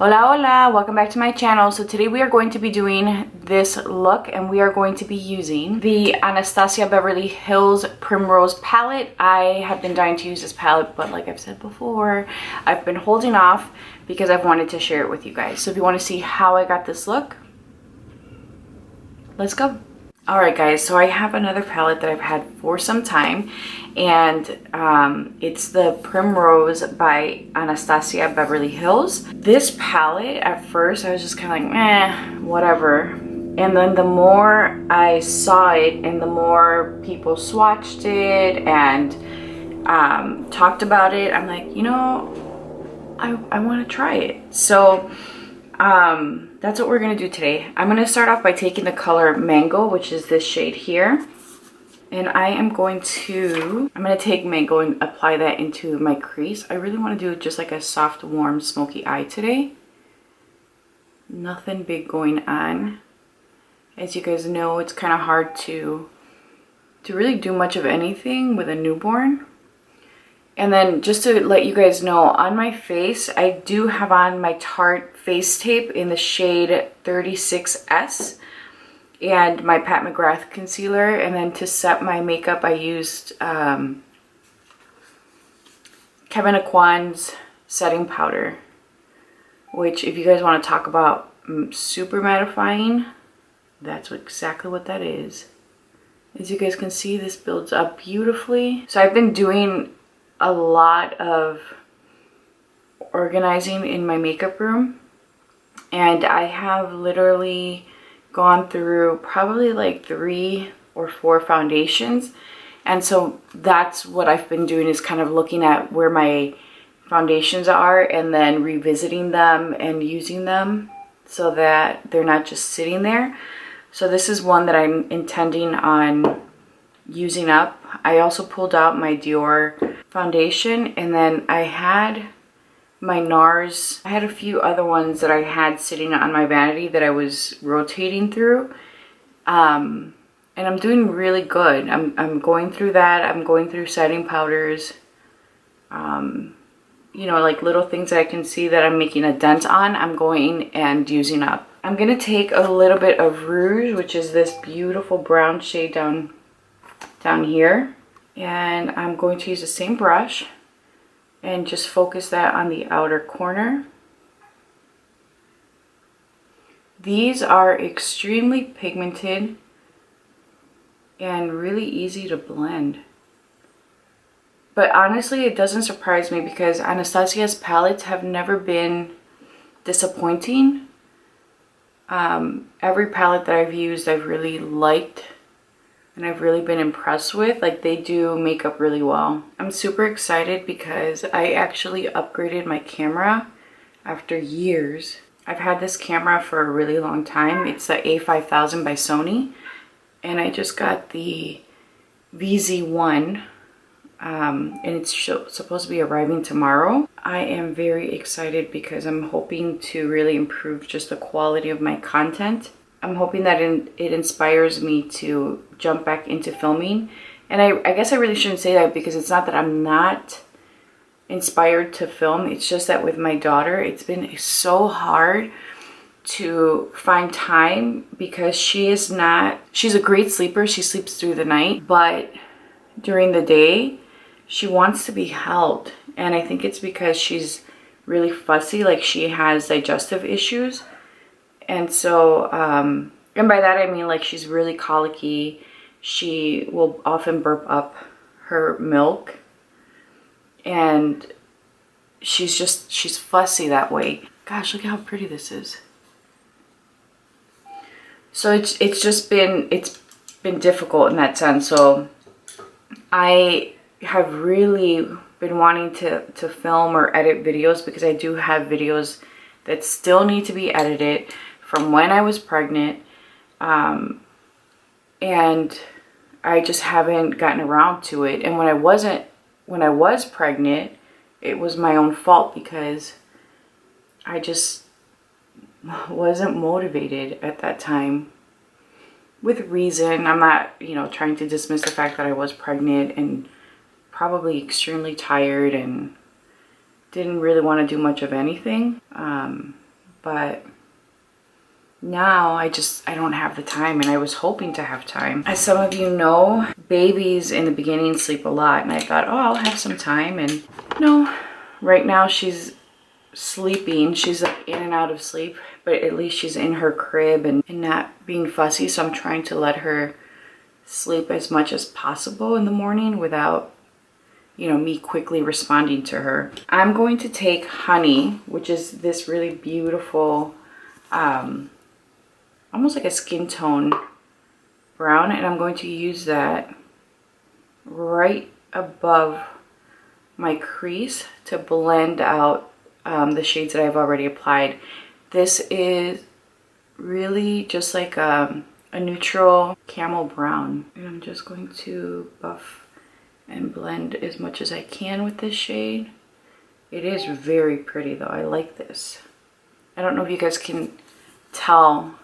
Hola hola, welcome back to my channel. So today we are going to be doing this look and we are going to be using the Anastasia Beverly Hills Primrose palette. I have been dying to use this palette, but like I've said before, I've been holding off because I've wanted to share it with you guys. So if you want to see how I got this look, let's go. Alright guys, so I have another palette that I've had for some time, and it's the Primrose by Anastasia Beverly Hills. This palette, at first I was just kind of like, eh, whatever. And then the more I saw it and the more people swatched it and talked about it, I'm like, you know, I want to try it. So that's what we're going to do today. I'm going to start off by taking the color Mango, which is this shade here. And I'm going to take Mango and apply that into my crease. I really want to do just like a soft, warm, smoky eye today. Nothing big going on. As you guys know, it's kind of hard to really do much of anything with a newborn. And then just to let you guys know, on my face, I do have on my Tarte face tape in the shade 36S and my Pat McGrath concealer. And then to set my makeup, I used Kevyn Aucoin's setting powder, which if you guys want to talk about super mattifying, that's exactly what that is. As you guys can see, this builds up beautifully. So I've been doing a lot of organizing in my makeup room, and I have literally gone through probably like 3 or 4 foundations, and so that's what I've been doing, is kind of looking at where my foundations are and then revisiting them and using them so that they're not just sitting there. So this is one that I'm intending on using up. I also pulled out my Dior foundation, and then I had my NARS. I had a few other ones that I had sitting on my vanity that I was rotating through, and I'm doing really good. I'm going through that. I'm going through setting powders, you know, like little things that I can see that I'm making a dent on, I'm going and using up. I'm gonna take a little bit of rouge, which is this beautiful brown shade down here, and I'm going to use the same brush and just focus that on the outer corner. These are extremely pigmented and really easy to blend. But honestly, it doesn't surprise me because Anastasia's palettes have never been disappointing. Every palette that I've used, I've really liked and I've really been impressed with. Like, they do makeup really well. I'm super excited because I actually upgraded my camera after years. I've had this camera for a really long time. It's the A5000 by Sony, and I just got the VZ1, and it's supposed to be arriving tomorrow. I am very excited because I'm hoping to really improve just the quality of my content. I'm hoping that it inspires me to jump back into filming. And I guess I really shouldn't say that, because it's not that I'm not inspired to film. It's just that with my daughter, it's been so hard to find time, because she's a great sleeper. She sleeps through the night, but during the day, she wants to be held. And I think it's because she's really fussy, like she has digestive issues. And so, and by that I mean like she's really colicky. She will often burp up her milk, and she's fussy that way. Gosh, look at how pretty this is. So it's been difficult in that sense. So I have really been wanting to film or edit videos, because I do have videos that still need to be edited from when I was pregnant, and I just haven't gotten around to it. And when I was pregnant, it was my own fault because I just wasn't motivated at that time. With reason. I'm not, you know, trying to dismiss the fact that I was pregnant and probably extremely tired and didn't really want to do much of anything. but now I don't have the time, and I was hoping to have time. As some of you know, babies in the beginning sleep a lot, and I thought, oh, I'll have some time. And no, right now she's sleeping. She's like in and out of sleep, but at least she's in her crib and not being fussy. So I'm trying to let her sleep as much as possible in the morning without, you know, me quickly responding to her. I'm going to take Honey, which is this really beautiful, almost like a skin tone brown, and I'm going to use that right above my crease to blend out the shades that I've already applied. This is really just like a neutral camel brown, and I'm just going to buff and blend as much as I can with this shade. It is very pretty though. I like this. I don't know if you guys can tell,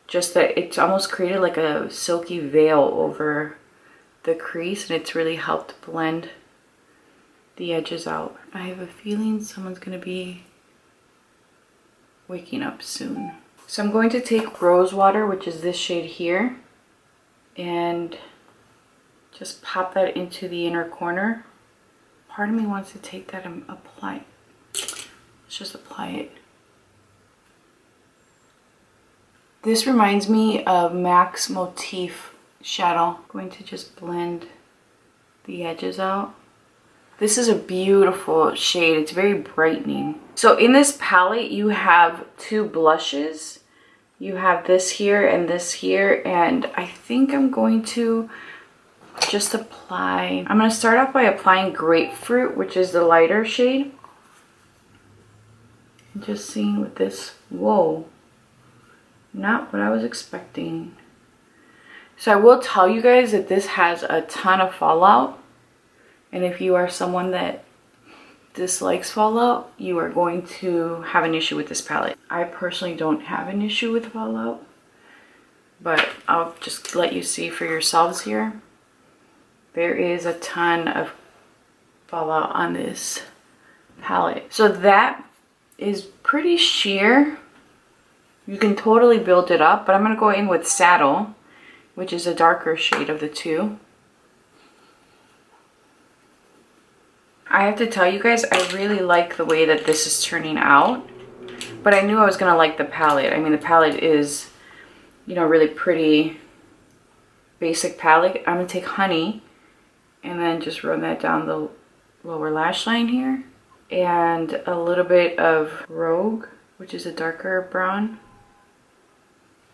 just that it's almost created like a silky veil over the crease, and it's really helped blend the edges out. I have a feeling someone's gonna be waking up soon. So I'm going to take Rose Water, which is this shade here, and just pop that into the inner corner. Part of me wants to take that and apply. Let's just apply it. This reminds me of MAC's Motif shadow. I'm going to just blend the edges out. This is a beautiful shade. It's very brightening. So in this palette, you have two blushes. You have this here, and I think I'm going to just apply. I'm going to start off by applying Grapefruit, which is the lighter shade. Just seeing with this, whoa. Not what I was expecting. So I will tell you guys that this has a ton of fallout, and if you are someone that dislikes fallout, you are going to have an issue with this palette. I personally don't have an issue with fallout, but I'll just let you see for yourselves here. There is a ton of fallout on this palette. So that is pretty sheer. You can totally build it up, but I'm going to go in with Saddle, which is a darker shade of the two. I have to tell you guys, I really like the way that this is turning out, but I knew I was going to like the palette. I mean, the palette is, you know, really pretty basic palette. I'm going to take Honey and then just run that down the lower lash line here, and a little bit of Rogue, which is a darker brown.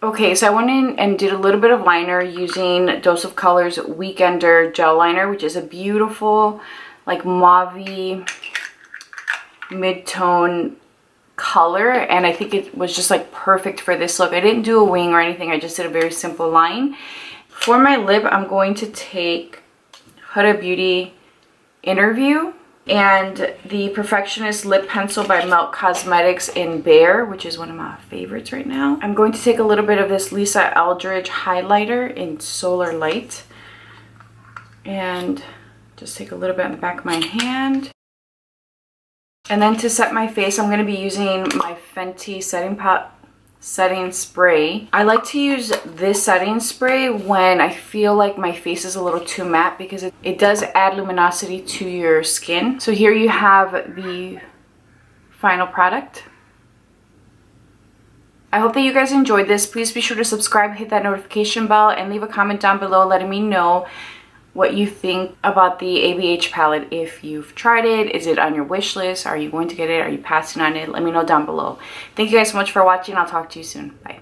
Okay, so I went in and did a little bit of liner using Dose of Colors Weekender Gel Liner, which is a beautiful, like mauve-y mid-tone color, and I think it was just like perfect for this look. I didn't do a wing or anything. I just did a very simple line. For my lip, I'm going to take Huda Beauty Interview and the Perfectionist Lip Pencil by Melt Cosmetics in Bare, which is one of my favorites right now. I'm going to take a little bit of this Lisa Eldridge highlighter in Solar Light and just take a little bit on the back of my hand. And then to set my face, I'm going to be using my Fenty setting spray. I like to use this setting spray when I feel like my face is a little too matte, because it does add luminosity to your skin. So here you have the final product. I hope that you guys enjoyed this. Please be sure to subscribe, hit that notification bell, and leave a comment down below letting me know what you think about the ABH palette. If you've tried it, is it on your wish list? Are you going to get it? Are you passing on it? Let me know down below. Thank you guys so much for watching. I'll talk to you soon. Bye.